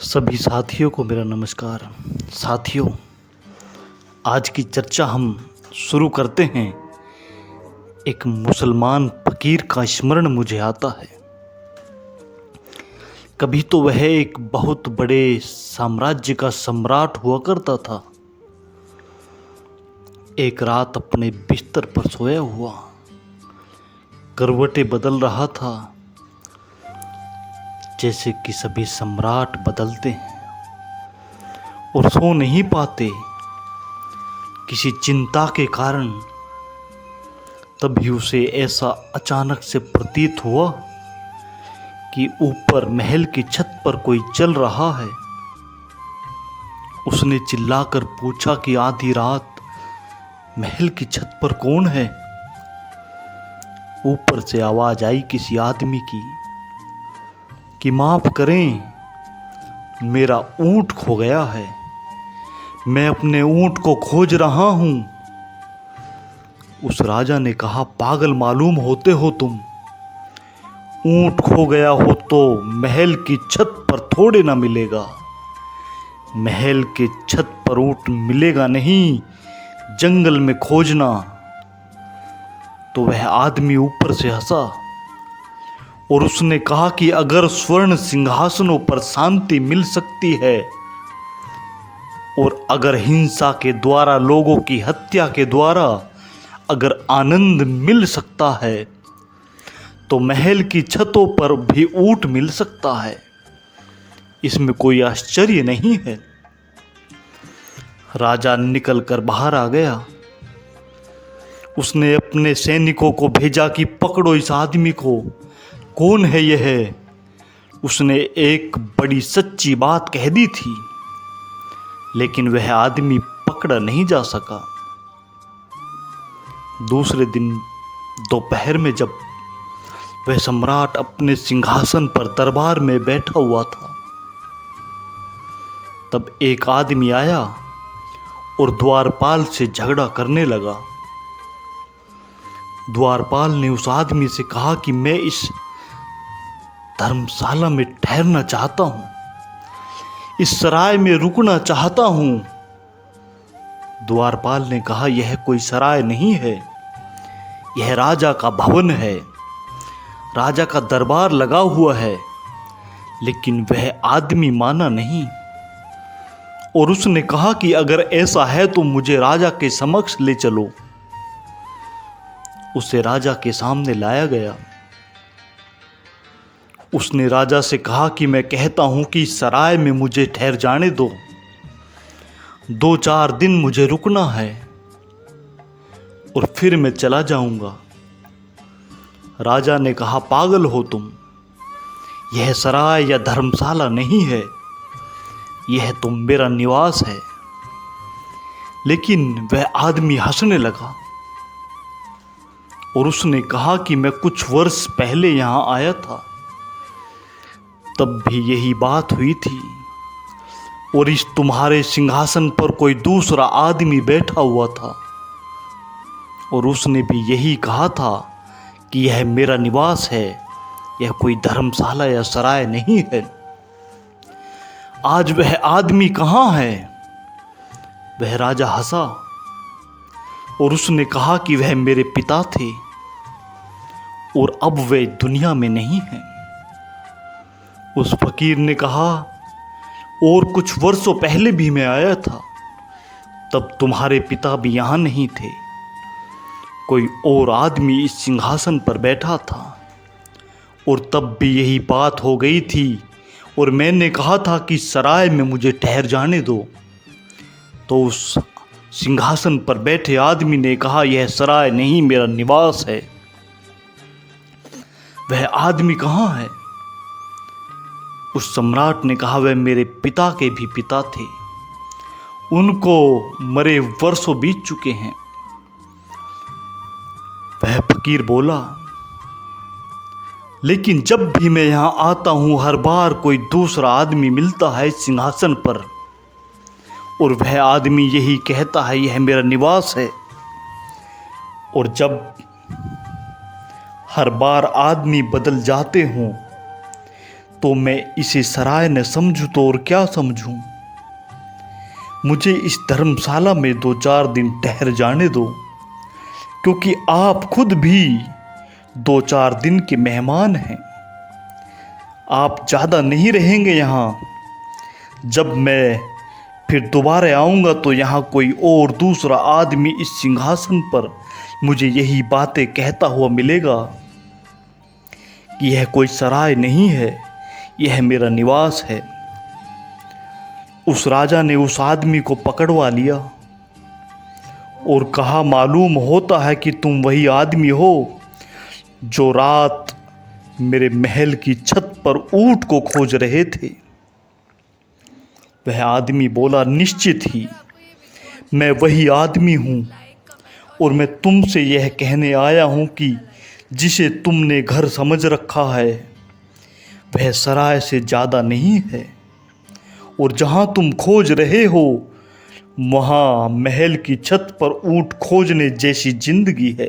सभी साथियों को मेरा नमस्कार। साथियों, आज की चर्चा हम शुरू करते हैं। एक मुसलमान फ़कीर का स्मरण मुझे आता है। कभी तो वह एक बहुत बड़े साम्राज्य का सम्राट हुआ करता था। एक रात अपने बिस्तर पर सोया हुआ करवटें बदल रहा था, जैसे कि सभी सम्राट बदलते हैं, और सो नहीं पाते किसी चिंता के कारण। तभी उसे ऐसा अचानक से प्रतीत हुआ कि ऊपर महल की छत पर कोई चल रहा है। उसने चिल्लाकर पूछा कि आधी रात महल की छत पर कौन है। ऊपर से आवाज आई किसी आदमी की कि माफ करें, मेरा ऊंट खो गया है, मैं अपने ऊंट को खोज रहा हूं। उस राजा ने कहा, पागल मालूम होते हो तुम। ऊंट खो गया हो तो महल की छत पर थोड़े ना मिलेगा। महल के छत पर ऊंट मिलेगा नहीं, जंगल में खोजना। तो वह आदमी ऊपर से हंसा और उसने कहा कि अगर स्वर्ण सिंहासनों पर शांति मिल सकती है और अगर हिंसा के द्वारा, लोगों की हत्या के द्वारा अगर आनंद मिल सकता है, तो महल की छतों पर भी ऊंट मिल सकता है। इसमें कोई आश्चर्य नहीं है। राजा निकलकर बाहर आ गया। उसने अपने सैनिकों को भेजा कि पकड़ो इस आदमी को, कौन है यह। उसने एक बड़ी सच्ची बात कह दी थी, लेकिन वह आदमी पकड़ा नहीं जा सका। दूसरे दिन दोपहर में जब वह सम्राट अपने सिंहासन पर दरबार में बैठा हुआ था, तब एक आदमी आया और द्वारपाल से झगड़ा करने लगा। द्वारपाल ने उस आदमी से कहा कि मैं इस धर्मशाला में ठहरना चाहता हूं, इस सराय में रुकना चाहता हूं। द्वारपाल ने कहा, यह कोई सराय नहीं है, यह राजा का भवन है, राजा का दरबार लगा हुआ है। लेकिन वह आदमी माना नहीं और उसने कहा कि अगर ऐसा है तो मुझे राजा के समक्ष ले चलो। उसे राजा के सामने लाया गया। उसने राजा से कहा कि मैं कहता हूं कि सराय में मुझे ठहर जाने दो, 2-4 दिन मुझे रुकना है और फिर मैं चला जाऊंगा। राजा ने कहा, पागल हो तुम, यह सराय या धर्मशाला नहीं है, यह तो मेरा निवास है। लेकिन वह आदमी हंसने लगा और उसने कहा कि मैं कुछ वर्ष पहले यहां आया था, तब भी यही बात हुई थी और इस तुम्हारे सिंहासन पर कोई दूसरा आदमी बैठा हुआ था और उसने भी यही कहा था कि यह मेरा निवास है, यह कोई धर्मशाला या सराय नहीं है। आज वह आदमी कहाँ है? वह राजा हंसा और उसने कहा कि वह मेरे पिता थे और अब वे दुनिया में नहीं हैं। उस फकीर ने कहा, और कुछ वर्षों पहले भी मैं आया था, तब तुम्हारे पिता भी यहां नहीं थे, कोई और आदमी इस सिंहासन पर बैठा था और तब भी यही बात हो गई थी और मैंने कहा था कि सराय में मुझे ठहर जाने दो। तो उस सिंहासन पर बैठे आदमी ने कहा, यह सराय नहीं, मेरा निवास है। वह आदमी कहाँ है? उस सम्राट ने कहा, वह मेरे पिता के भी पिता थे, उनको मरे वर्षों बीत चुके हैं। वह फकीर बोला, लेकिन जब भी मैं यहां आता हूं, हर बार कोई दूसरा आदमी मिलता है इस सिंहासन पर और वह आदमी यही कहता है, यह मेरा निवास है। और जब हर बार आदमी बदल जाते हों, तो मैं इसे सराय न समझूं तो और क्या समझूं। मुझे इस धर्मशाला में 2-4 दिन ठहर जाने दो, क्योंकि आप खुद भी 2-4 दिन के मेहमान हैं। आप ज़्यादा नहीं रहेंगे यहाँ। जब मैं फिर दोबारा आऊँगा तो यहाँ कोई और दूसरा आदमी इस सिंहासन पर मुझे यही बातें कहता हुआ मिलेगा कि यह कोई सराय नहीं है, यह मेरा निवास है। उस राजा ने उस आदमी को पकड़वा लिया और कहा, मालूम होता है कि तुम वही आदमी हो जो रात मेरे महल की छत पर ऊंट को खोज रहे थे। वह आदमी बोला, निश्चित ही मैं वही आदमी हूँ, और मैं तुमसे यह कहने आया हूँ कि जिसे तुमने घर समझ रखा है वह सराय से ज़्यादा नहीं है, और जहाँ तुम खोज रहे हो वहाँ महल की छत पर ऊंट खोजने जैसी जिंदगी है।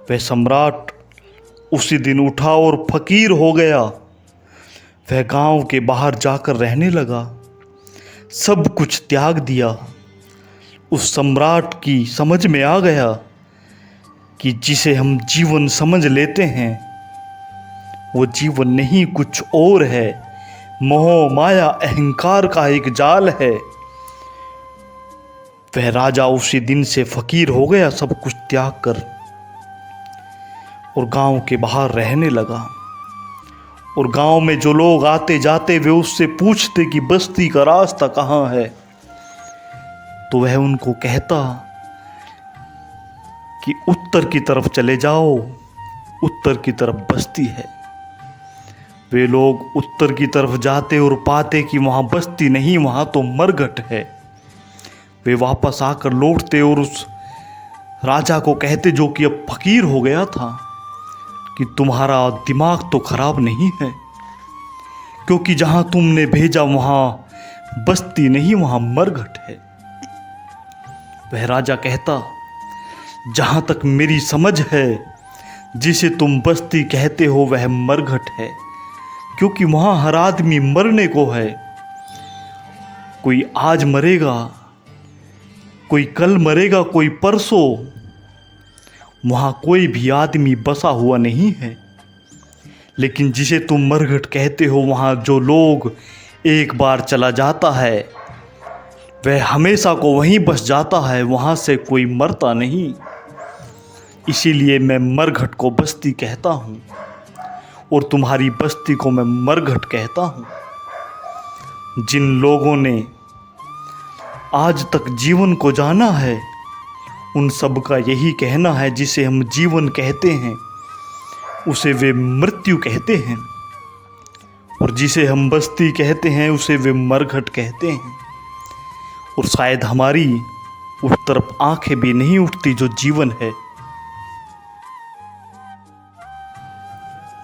वह सम्राट उसी दिन उठा और फकीर हो गया। वह गांव के बाहर जाकर रहने लगा, सब कुछ त्याग दिया। उस सम्राट की समझ में आ गया कि जिसे हम जीवन समझ लेते हैं वो जीवन नहीं, कुछ और है। मोह माया अहंकार का एक जाल है। वह राजा उसी दिन से फकीर हो गया, सब कुछ त्याग कर, और गांव के बाहर रहने लगा। और गांव में जो लोग आते जाते वे उससे पूछते कि बस्ती का रास्ता कहाँ है, तो वह उनको कहता कि उत्तर की तरफ चले जाओ, उत्तर की तरफ बस्ती है। वे लोग उत्तर की तरफ जाते और पाते कि वहाँ बस्ती नहीं, वहाँ तो मरघट है। वे वापस आकर लौटते और उस राजा को कहते, जो कि अब फकीर हो गया था, कि तुम्हारा दिमाग तो खराब नहीं है, क्योंकि जहाँ तुमने भेजा वहाँ बस्ती नहीं, वहाँ मरघट है। वह राजा कहता, जहाँ तक मेरी समझ है जिसे तुम बस्ती कहते हो वह मरघट है, क्योंकि वहाँ हर आदमी मरने को है। कोई आज मरेगा, कोई कल मरेगा, कोई परसों। वहाँ कोई भी आदमी बसा हुआ नहीं है। लेकिन जिसे तुम मरघट कहते हो वहाँ जो लोग एक बार चला जाता है वह हमेशा को वहीं बस जाता है, वहाँ से कोई मरता नहीं। इसीलिए मैं मरघट को बस्ती कहता हूँ और तुम्हारी बस्ती को मैं मरघट कहता हूँ। जिन लोगों ने आज तक जीवन को जाना है उन सब का यही कहना है, जिसे हम जीवन कहते हैं उसे वे मृत्यु कहते हैं, और जिसे हम बस्ती कहते हैं उसे वे मरघट कहते हैं। और शायद हमारी उस तरफ आंखें भी नहीं उठती जो जीवन है।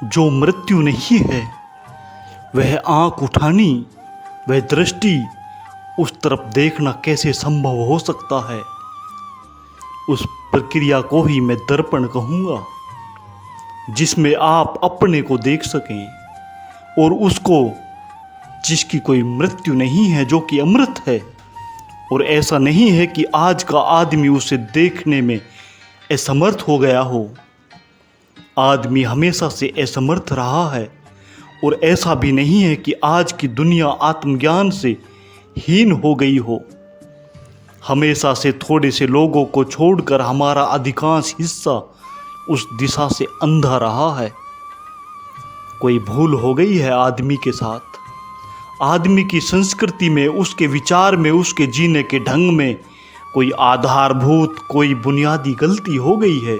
जो मृत्यु नहीं है वह आंख उठानी, वह दृष्टि, उस तरफ देखना कैसे संभव हो सकता है। उस प्रक्रिया को ही मैं दर्पण कहूँगा, जिसमें आप अपने को देख सकें, और उसको जिसकी कोई मृत्यु नहीं है, जो कि अमृत है। और ऐसा नहीं है कि आज का आदमी उसे देखने में असमर्थ हो गया हो। आदमी हमेशा से असमर्थ रहा है, और ऐसा भी नहीं है कि आज की दुनिया आत्मज्ञान से हीन हो गई हो। हमेशा से थोड़े से लोगों को छोड़कर हमारा अधिकांश हिस्सा उस दिशा से अंधा रहा है। कोई भूल हो गई है आदमी के साथ, आदमी की संस्कृति में, उसके विचार में, उसके जीने के ढंग में कोई आधारभूत, कोई बुनियादी गलती हो गई है,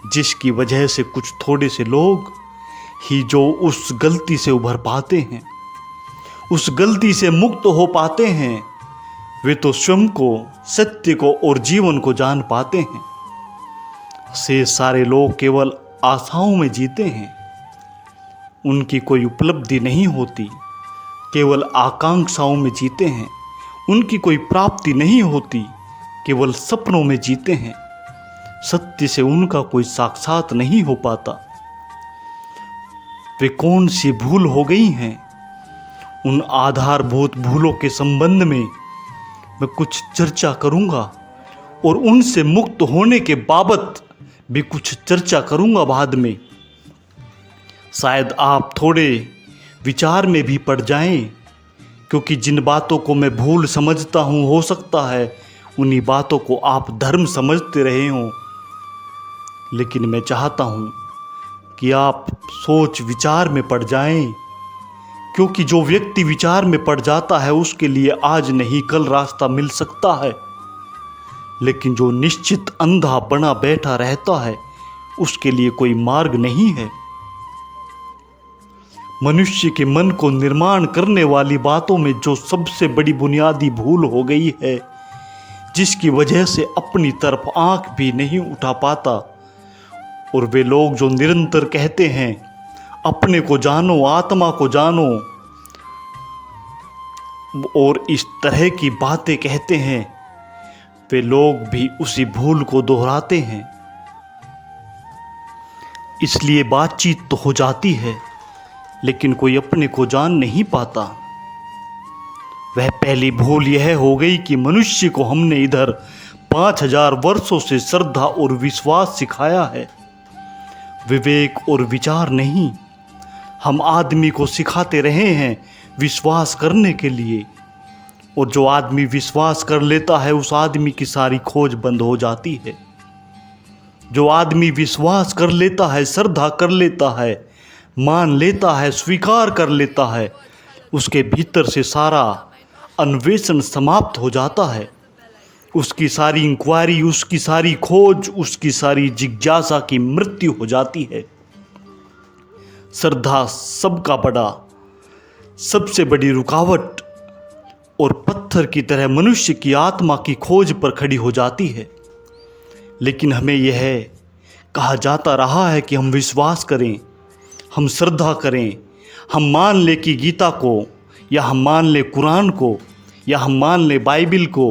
जिसकी वजह से कुछ थोड़े से लोग ही जो उस गलती से उभर पाते हैं, उस गलती से मुक्त हो पाते हैं, वे तो स्वयं को, सत्य को और जीवन को जान पाते हैं। से सारे लोग केवल आशाओं में जीते हैं, उनकी कोई उपलब्धि नहीं होती, केवल आकांक्षाओं में जीते हैं, उनकी कोई प्राप्ति नहीं होती, केवल सपनों में जीते हैं। सत्य से उनका कोई साक्षात नहीं हो पाता। वे कौन सी भूल हो गई हैं। उन आधारभूत भूलों के संबंध में मैं कुछ चर्चा करूंगा और उनसे मुक्त होने के बाबत भी कुछ चर्चा करूंगा बाद में। शायद आप थोड़े विचार में भी पड़ जाएं, क्योंकि जिन बातों को मैं भूल समझता हूं, हो सकता है उन्हीं बातों को आप धर्म समझते रहे हों। लेकिन मैं चाहता हूं कि आप सोच विचार में पड़ जाएं, क्योंकि जो व्यक्ति विचार में पड़ जाता है उसके लिए आज नहीं कल रास्ता मिल सकता है, लेकिन जो निश्चित अंधा बना बैठा रहता है उसके लिए कोई मार्ग नहीं है। मनुष्य के मन को निर्माण करने वाली बातों में जो सबसे बड़ी बुनियादी भूल हो गई है, जिसकी वजह से अपनी तरफ आंख भी नहीं उठा पाता, और वे लोग जो निरंतर कहते हैं अपने को जानो, आत्मा को जानो, और इस तरह की बातें कहते हैं, वे लोग भी उसी भूल को दोहराते हैं। इसलिए बातचीत तो हो जाती है लेकिन कोई अपने को जान नहीं पाता। वह पहली भूल यह हो गई कि मनुष्य को हमने इधर 5000 वर्षों से श्रद्धा और विश्वास सिखाया है, विवेक और विचार नहीं। हम आदमी को सिखाते रहे हैं विश्वास करने के लिए, और जो आदमी विश्वास कर लेता है उस आदमी की सारी खोज बंद हो जाती है। जो आदमी विश्वास कर लेता है, श्रद्धा कर लेता है, मान लेता है, स्वीकार कर लेता है, उसके भीतर से सारा अन्वेषण समाप्त हो जाता है। उसकी सारी इंक्वायरी, उसकी सारी खोज, उसकी सारी जिज्ञासा की मृत्यु हो जाती है। श्रद्धा सबका बड़ा, सबसे बड़ी रुकावट और पत्थर की तरह मनुष्य की आत्मा की खोज पर खड़ी हो जाती है। लेकिन हमें यह कहा जाता रहा है कि हम विश्वास करें, हम श्रद्धा करें, हम मान ले कि गीता को, या हम मान ले कुरान को, या हम मान ले बाइबिल को,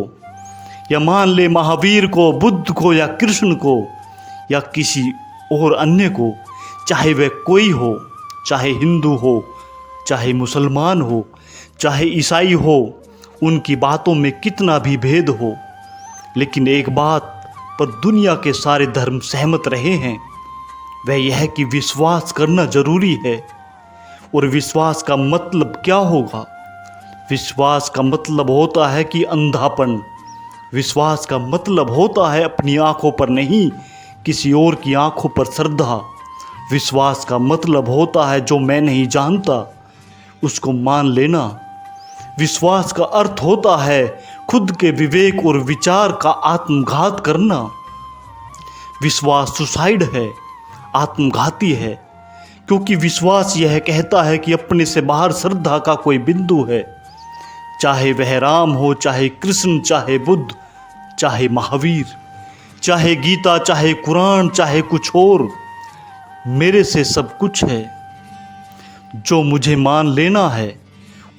या मान ले महावीर को, बुद्ध को, या कृष्ण को, या किसी और अन्य को, चाहे वह कोई हो, चाहे हिंदू हो, चाहे मुसलमान हो, चाहे ईसाई हो, उनकी बातों में कितना भी भेद हो, लेकिन एक बात पर दुनिया के सारे धर्म सहमत रहे हैं, वह यह कि विश्वास करना जरूरी है। और विश्वास का मतलब क्या होगा? विश्वास का मतलब होता है कि अंधापन। विश्वास का मतलब होता है अपनी आंखों पर नहीं, किसी और की आंखों पर श्रद्धा। विश्वास का मतलब होता है जो मैं नहीं जानता उसको मान लेना। विश्वास का अर्थ होता है खुद के विवेक और विचार का आत्मघात करना। विश्वास सुसाइड है, आत्मघाती है, क्योंकि विश्वास यह कहता है कि अपने से बाहर श्रद्धा का कोई बिंदु है, चाहे वह राम हो, चाहे कृष्ण, चाहे बुद्ध, चाहे महावीर, चाहे गीता, चाहे कुरान, चाहे कुछ और। मेरे से सब कुछ है जो मुझे मान लेना है।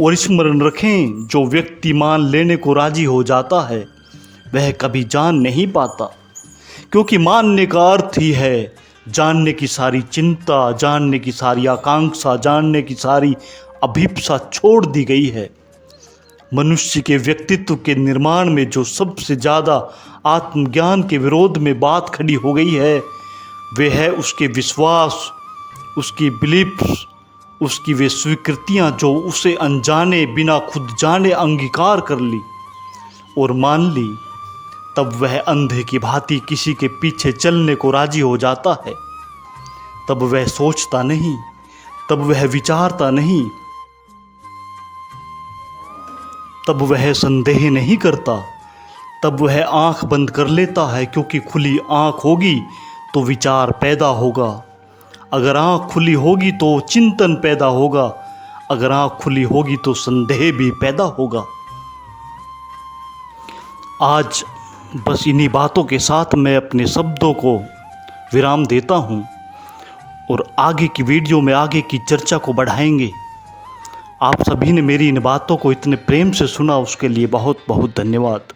और स्मरण रखें, जो व्यक्ति मान लेने को राजी हो जाता है वह कभी जान नहीं पाता, क्योंकि मानने का अर्थ ही है जानने की सारी चिंता, जानने की सारी आकांक्षा, जानने की सारी अभिप्सा छोड़ दी गई है। मनुष्य के व्यक्तित्व के निर्माण में जो सबसे ज़्यादा आत्मज्ञान के विरोध में बात खड़ी हो गई है वह है उसके विश्वास, उसकी बिलीफ्स, उसकी वे स्वीकृतियाँ जो उसे अनजाने, बिना खुद जाने अंगीकार कर ली और मान ली। तब वह अंधे की भांति किसी के पीछे चलने को राजी हो जाता है। तब वह सोचता नहीं, तब वह विचारता नहीं, तब वह संदेह नहीं करता, तब वह आंख बंद कर लेता है, क्योंकि खुली आंख होगी तो विचार पैदा होगा। अगर आंख खुली होगी तो चिंतन पैदा होगा, अगर आंख खुली होगी तो संदेह भी पैदा होगा। आज बस इन्हीं बातों के साथ मैं अपने शब्दों को विराम देता हूँ और आगे की वीडियो में आगे की चर्चा को बढ़ाएंगे। आप सभी ने मेरी इन बातों को इतने प्रेम से सुना, उसके लिए बहुत बहुत धन्यवाद।